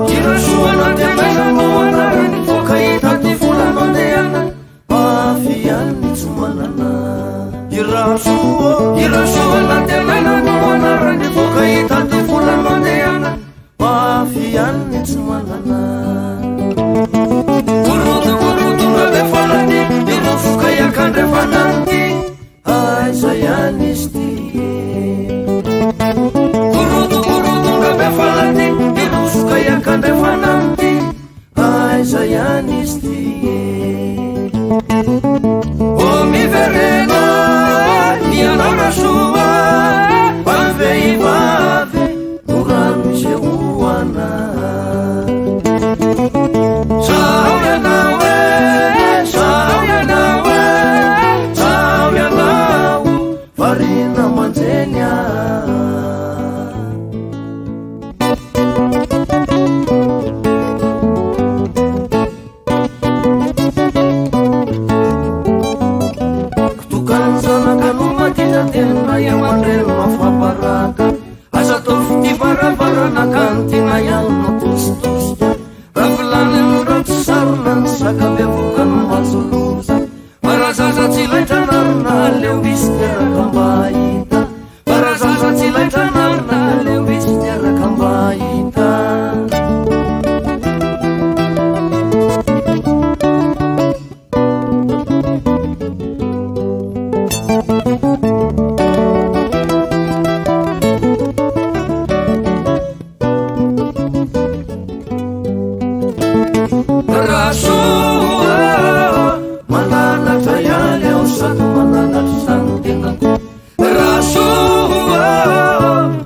Irasoa natemena no anarany voka itaty volana andehana mafiany tsy manana. Irasoa natemena no anarany voka itaty volana andehana mafiany tsy manana. Gorodogorodonga be falany iro voka iakandrefananty aiza ihany izy ty. Gorodogorodonga be falany iro voka iakandrefananty aiza ihany izy ty. O miverena ianara soa amin'ny vehivavy no rano ze hoana. Zao ianao e, zao ianao e, zao ianao varina manjeny tena yamanreno mafaparaka asa tao fity varavarana kantina ihany matositosika ravolany no rato sarona ny sakabe avokany matsoloza marazaza tsy laitra narina leo isy teraka mba hita marazaza tsy laitra narina leo isy teraka mba hita. Rasoa mananatra ihany aho sady mananatra sany tenako. Rasoa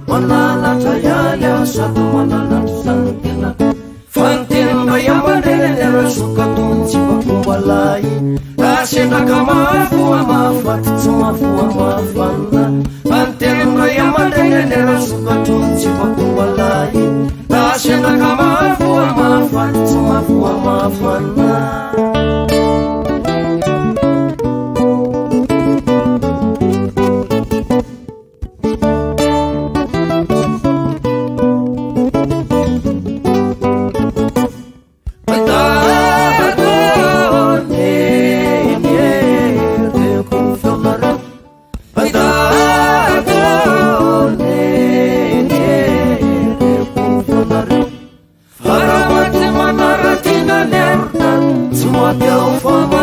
mananatra ihany aho sady mananatra sany tenako. Fantenimba iamanreny rasoka tontsy vakombalay rasendraka mafoa mafaty tsy mafoa mafana. Fantenimba iamanreny rasoka tontsy vakombalay rasendraka mafoa mafaty tsy mafoa mafana. Faramatry manaratina lerta tsy maty ao fama